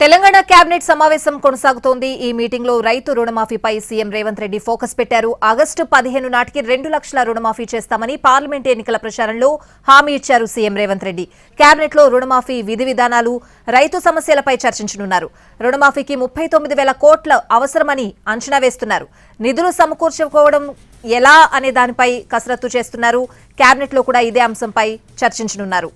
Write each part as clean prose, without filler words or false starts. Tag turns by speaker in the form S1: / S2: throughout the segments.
S1: Telangana cabinet సమావేశం కొనసాగుతోంది. ఈ మీటింగ్ లో రైతు రుణమాఫీపై సీఎం రేవంత్ రెడ్డి ఫోకస్ పెట్టారు. ఆగస్టు 15 నాటికి 2 లక్షల రుణమాఫీ చేస్తామని పార్లమెంట్ ఎన్నికల ప్రచారంలో హామీ ఇచ్చారు సీఎం రేవంత్ రెడ్డి. కేబినెట్ లో రుణమాఫీ విధి విధానాలు, రైతు సమస్యలపై చర్చించనున్నారు. రుణమాఫీకి 39,000 కోట్ల అవసరమని అంచనా వేస్తున్నారు. నిధులు సమకూర్చుకోవడం ఎలా అనే దానిపై కసరత్తు చేస్తున్నారు. కేబినెట్ లో కూడా ఇదే అంశంపై చర్చించనున్నారు.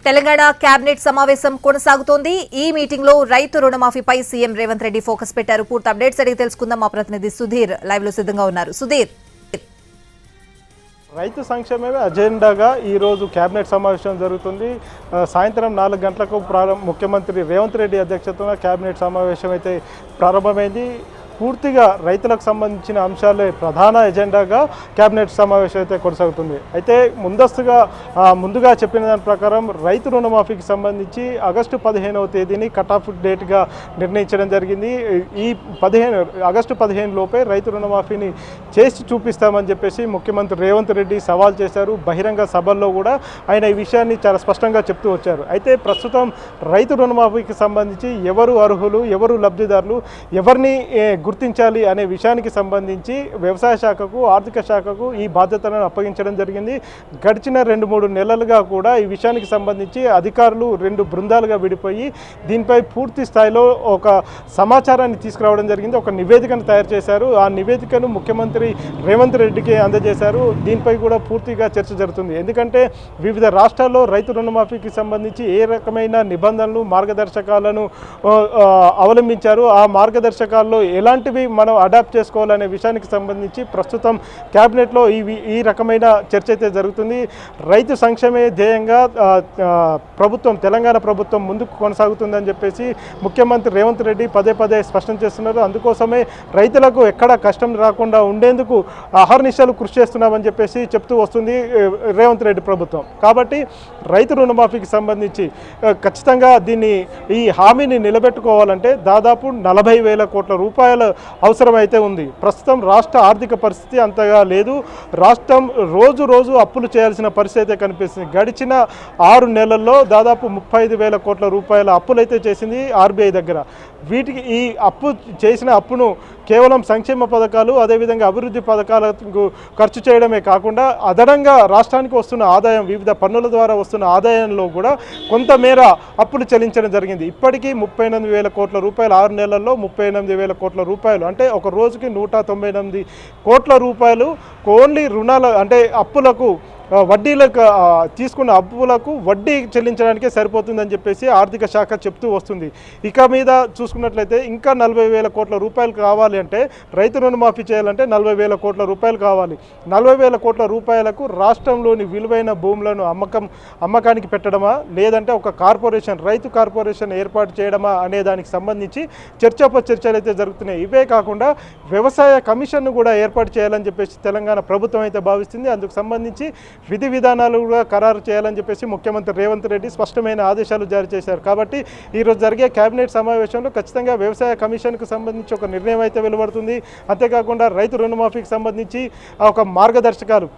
S1: తెలంగాణ కేబినెట్ సమావేశం కొనసాగుతోంది. ఈ మీటింగ్ లో రైతు రుణమాఫీపై సీఎం రేవంత్ రెడ్డి ఫోకస్ పెట్టారు. పూర్తి అప్డేట్స్ అడిగి తెలుసుకుందాం. మా ప్రతినిధి సుధీర్ లైవ్ లో సిద్ధంగా ఉన్నారు. సుధీర్,
S2: రైతు సంక్షేమమే అజెండాగా ఈరోజు కేబినెట్ సమావేశం జరుగుతుంది. సాయంత్రం 4 గంటలకు ముఖ్యమంత్రి రేవంత్ రెడ్డి అధ్యక్షతన కేబినెట్ సమావేశం అయితే ప్రారంభమైంది. పూర్తిగా రైతులకు సంబంధించిన అంశాలే ప్రధాన ఎజెండాగా కేబినెట్ సమావేశం అయితే కొనసాగుతుంది. అయితే ముందుగా చెప్పిన దాని ప్రకారం రైతు రుణమాఫీకి సంబంధించి ఆగస్టు 15వ తేదీని కట్ ఆఫ్ డేట్గా నిర్ణయించడం జరిగింది. ఈ ఆగస్టు 15 లోపే రైతు రుణమాఫీని చేసి చూపిస్తామని చెప్పేసి ముఖ్యమంత్రి రేవంత్ రెడ్డి సవాల్ చేశారు. బహిరంగ సభల్లో కూడా ఆయన ఈ విషయాన్ని చాలా స్పష్టంగా చెప్తూ వచ్చారు. అయితే ప్రస్తుతం రైతు రుణమాఫీకి సంబంధించి ఎవరు అర్హులు, ఎవరు లబ్ధిదారులు, ఎవరిని గుర్తించాలి అనే విషయానికి సంబంధించి వ్యవసాయ శాఖకు, ఆర్థిక శాఖకు ఈ బాధ్యతలను అప్పగించడం జరిగింది. గడిచిన 2-3 నెలలుగా కూడా ఈ విషయానికి సంబంధించి అధికారులు 2 బృందాలుగా విడిపోయి దీనిపై పూర్తి స్థాయిలో ఒక సమాచారాన్ని తీసుకురావడం జరిగింది. ఒక నివేదికను తయారు చేశారు. ఆ నివేదికను ముఖ్యమంత్రి రేవంత్ రెడ్డికి అందజేశారు. దీనిపై కూడా పూర్తిగా చర్చ జరుగుతుంది. ఎందుకంటే వివిధ రాష్ట్రాల్లో రైతు రుణమాఫీకి సంబంధించి ఏ రకమైన నిబంధనలు, మార్గదర్శకాలను అవలంబించారు, ఆ మార్గదర్శకాల్లో ఎలాంటివి మనం అడాప్ట్ చేసుకోవాలనే విషయానికి సంబంధించి ప్రస్తుతం క్యాబినెట్లో ఈ రకమైన చర్చ అయితే జరుగుతుంది. రైతు సంక్షేమే ధ్యేయంగా తెలంగాణ ప్రభుత్వం ముందుకు కొనసాగుతుందని చెప్పేసి ముఖ్యమంత్రి రేవంత్ రెడ్డి పదే స్పష్టం చేస్తున్నారు. అందుకోసమే రైతులకు ఎక్కడ కష్టం రాకుండా ఉండేందుకు అహర్నిశలు కృషి చేస్తున్నామని చెప్పేసి చెప్తూ వస్తుంది రేవంత్ రెడ్డి ప్రభుత్వం. కాబట్టి రైతు రుణమాఫీకి సంబంధించి ఖచ్చితంగా ఈ హామీని నిలబెట్టుకోవాలంటే దాదాపు 40,000 కోట్ల రూపాయల అవసరమైతే ఉంది. ప్రస్తుతం రాష్ట్ర ఆర్థిక పరిస్థితి అంతగా లేదు. రాష్ట్రం రోజు అప్పులు చేయాల్సిన పరిస్థితి అయితే కనిపిస్తుంది. గడిచిన 6 నెలల్లో దాదాపు 35,000 కోట్ల రూపాయల అప్పులైతే చేసింది ఆర్బీఐ దగ్గర. వీటికి ఈ చేసిన అప్పును కేవలం సంక్షేమ పథకాలు, అదేవిధంగా అభివృద్ధి పథకాలకు ఖర్చు చేయడమే కాకుండా అదనంగా రాష్ట్రానికి వస్తున్న ఆదాయం, వివిధ పన్నుల ద్వారా వస్తున్న ఆదాయంలో కూడా కొంతమేర అప్పులు చెల్లించడం జరిగింది. ఇప్పటికీ 38,000 కోట్ల రూపాయలు, 6 నెలల్లో 38,000 కోట్ల రూపాయలు, అంటే ఒక రోజుకి 198 కోట్ల రూపాయలు ఓన్లీ రుణాలు, అంటే అప్పులకు, వడ్డీలకు, తీసుకున్న అప్పులకు వడ్డీ చెల్లించడానికే సరిపోతుందని చెప్పేసి ఆర్థిక శాఖ చెప్తూ వస్తుంది. ఇక మీద చూసుకున్నట్లయితే ఇంకా 40,000 కోట్ల రూపాయలు కావాలి అంటే, రైతు రుణమాఫీ చేయాలంటే 40,000 కోట్ల రూపాయలు కావాలి. 40,000 కోట్ల రూపాయలకు రాష్ట్రంలోని విలువైన భూములను అమ్మకానికి పెట్టడమా, లేదంటే ఒక కార్పొరేషన్, రైతు కార్పొరేషన్ ఏర్పాటు చేయడమా అనే దానికి సంబంధించి చర్చలు అయితే జరుగుతున్నాయి. ఇవే కాకుండా వ్యవసాయ కమిషన్ను కూడా ఏర్పాటు చేయాలని చెప్పేసి తెలంగాణ ప్రభుత్వం అయితే భావిస్తుంది. అందుకు సంబంధించి విధి విధానాలు కూడా ఖరారు చేయాలని చెప్పేసి ముఖ్యమంత్రి రేవంత్ రెడ్డి స్పష్టమైన ఆదేశాలు జారీ చేశారు. కాబట్టి ఈరోజు జరిగే కేబినెట్ సమావేశంలో ఖచ్చితంగా వ్యవసాయ కమిషన్కు సంబంధించి ఒక నిర్ణయం అయితే వెలువడుతుంది. అంతేకాకుండా రైతు రుణమాఫీకి సంబంధించి ఒక మార్గదర్శకాలు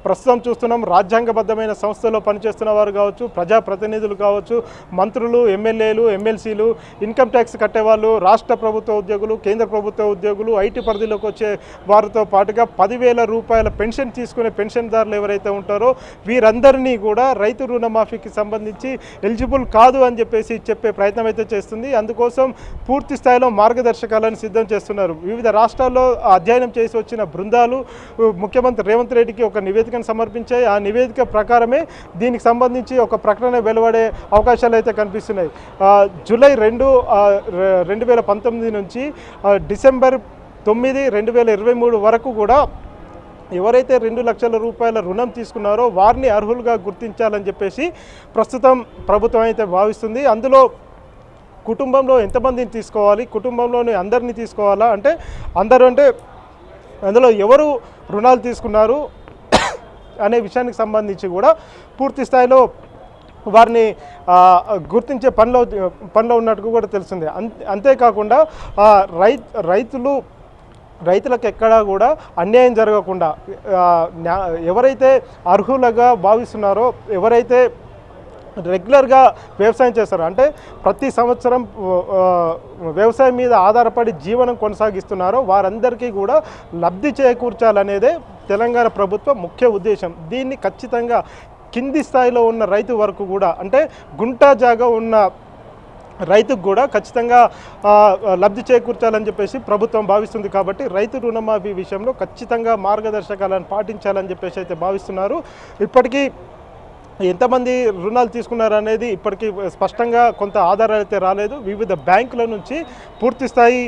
S2: ప్రస్తుతం చూస్తున్నాం. రాజ్యాంగబద్ధమైన సంస్థలో పనిచేస్తున్న వారు కావచ్చు, ప్రజాప్రతినిధులు కావచ్చు, మంత్రులు, ఎమ్మెల్యేలు, ఎమ్మెల్సీలు, ఇన్కమ్ ట్యాక్స్ కట్టేవాళ్ళు, రాష్ట్ర ప్రభుత్వ ఉద్యోగులు, కేంద్ర ప్రభుత్వ ఉద్యోగులు, ఐటీ పరిధిలోకి వచ్చే వారితో పాటుగా 10,000 రూపాయల పెన్షన్ తీసుకునే పెన్షన్దారులు ఎవరైతే ఉంటారో వీరందరినీ కూడా రైతు రుణమాఫీకి సంబంధించి ఎలిజిబుల్ కాదు అని చెప్పేసి చెప్పే ప్రయత్నం అయితే చేస్తుంది. అందుకోసం పూర్తి స్థాయిలో మార్గదర్శకాలను సిద్ధం చేస్తున్నారు. వివిధ రాష్ట్రాల్లో అధ్యయనం చేసి వచ్చిన బృందాలు ముఖ్యమంత్రి రేవంత్ రెడ్డికి ఒక నివేదికను సమర్పించాయి. ఆ నివేదిక ప్రకారమే దీనికి సంబంధించి ఒక ప్రకటన వెలువడే అవకాశాలు అయితే కనిపిస్తున్నాయి. జూలై 2, 2019 నుంచి డిసెంబర్ 9, 2023 వరకు కూడా ఎవరైతే 2 లక్షల రూపాయల రుణం తీసుకున్నారో వారిని అర్హులుగా గుర్తించాలని చెప్పేసి ప్రస్తుతం ప్రభుత్వం అయితే భావిస్తుంది. అందులో కుటుంబంలో ఎంతమందిని తీసుకోవాలి, కుటుంబంలోని అందరినీ తీసుకోవాలా, అంటే అందులో ఎవరు రుణాలు తీసుకున్నారు అనే విషయానికి సంబంధించి కూడా పూర్తి స్థాయిలో వారిని గుర్తించే పనిలో ఉన్నట్టు కూడా తెలిసిందే. అంతేకాకుండా రైతులు రైతులకు ఎక్కడా కూడా అన్యాయం జరగకుండా ఎవరైతే అర్హులుగా భావిస్తున్నారో, ఎవరైతే రెగ్యులర్గా వ్యవసాయం చేస్తారు, అంటే ప్రతి సంవత్సరం వ్యవసాయం మీద ఆధారపడి జీవనం కొనసాగిస్తున్నారో వారందరికీ కూడా లబ్ధి చేకూర్చాలనేదే తెలంగాణ ప్రభుత్వం ముఖ్య ఉద్దేశం. దీన్ని ఖచ్చితంగా కింది స్థాయిలో ఉన్న రైతు వరకు కూడా, అంటే గుంటా జాగా ఉన్న రైతుకు కూడా ఖచ్చితంగా లబ్ధి చేకూర్చాలని చెప్పేసి ప్రభుత్వం భావిస్తుంది. కాబట్టి రైతు రుణమాఫీ విషయంలో ఖచ్చితంగా మార్గదర్శకాలను పాటించాలని చెప్పేసి అయితే భావిస్తున్నారు. ఇప్పటికీ ఎంతమంది రుణాలు తీసుకున్నారు అనేది ఇప్పటికీ స్పష్టంగా కొంత ఆధారాలు అయితే రాలేదు. వివిధ బ్యాంకుల నుంచి పూర్తి స్థాయి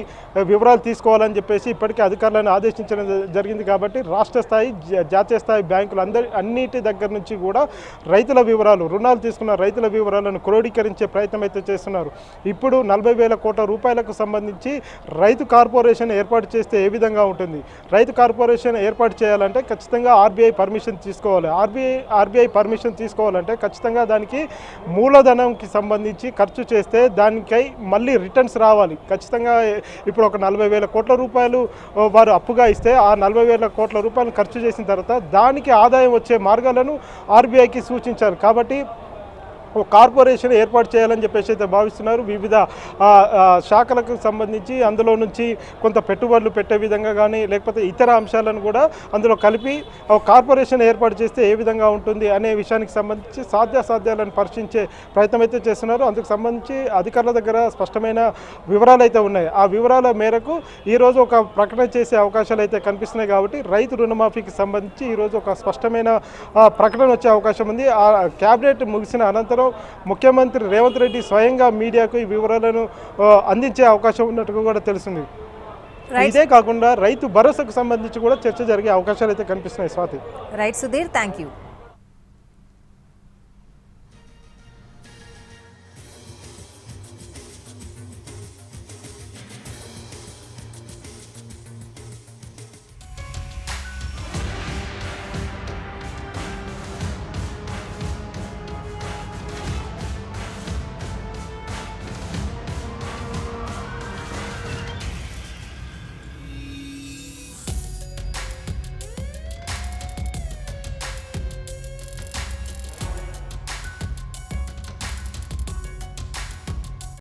S2: వివరాలు తీసుకోవాలని చెప్పేసి ఇప్పటికీ అధికారులను ఆదేశించడం జరిగింది. కాబట్టి రాష్ట్ర స్థాయి, జాతీయ స్థాయి బ్యాంకులు అన్నిటి దగ్గర నుంచి కూడా రైతుల వివరాలు, రుణాలు తీసుకున్న రైతుల వివరాలను క్రోడీకరించే ప్రయత్నం అయితే చేస్తున్నారు. ఇప్పుడు 40,000 కోట్ల రూపాయలకు సంబంధించి రైతు కార్పొరేషన్ ఏర్పాటు చేస్తే ఏ విధంగా ఉంటుంది? రైతు కార్పొరేషన్ ఏర్పాటు చేయాలంటే ఖచ్చితంగా ఆర్బీఐ పర్మిషన్ తీసుకోవాలి. ఆర్బీఐ పర్మిషన్ తీసుకోవాలంటే ఖచ్చితంగా దానికి మూలధనంకి సంబంధించి ఖర్చు చేస్తే దానికై మళ్ళీ రిటర్న్స్ రావాలి. ఖచ్చితంగా ఇప్పుడు ఒక 40,000 కోట్ల రూపాయలు వారు అప్పుగా ఇస్తే ఆ 40,000 కోట్ల రూపాయలు ఖర్చు చేసిన తర్వాత దానికి ఆదాయం వచ్చే మార్గాలను ఆర్బీఐకి సూచించాలి. కాబట్టి ఒక కార్పొరేషన్ ఏర్పాటు చేయాలని చెప్పేసి అయితే భావిస్తున్నారు. వివిధ శాఖలకు సంబంధించి అందులో నుంచి కొంత పెట్టుబడులు పెట్టే విధంగా కానీ, లేకపోతే ఇతర అంశాలను కూడా అందులో కలిపి ఒక కార్పొరేషన్ ఏర్పాటు చేస్తే ఏ విధంగా ఉంటుంది అనే విషయానికి సంబంధించి సాధ్యాసాధ్యాలను పరిశీలించే ప్రయత్నం అయితే చేస్తున్నారు. అందుకు సంబంధించి అధికారుల దగ్గర స్పష్టమైన వివరాలు అయితే ఉన్నాయి. ఆ వివరాల మేరకు ఈరోజు ఒక ప్రకటన చేసే అవకాశాలు అయితే కనిపిస్తున్నాయి. కాబట్టి రైతు రుణమాఫీకి సంబంధించి ఈరోజు ఒక స్పష్టమైన ప్రకటన వచ్చే అవకాశం ఉంది. ఆ క్యాబినెట్ ముగిసిన అనంతరం ముఖ్యమంత్రి రేవంత్ రెడ్డి స్వయంగా మీడియాకు ఈ వివరాలను అందించే అవకాశం ఉన్నట్టుగా కూడా తెలిసింది. ఇదే కాకుండా రైతు భరోసాకు సంబంధించి కూడా చర్చ జరిగే అవకాశాలు అయితే కనిపిస్తున్నాయి. Swathi.
S1: Right Sudheer, thank you.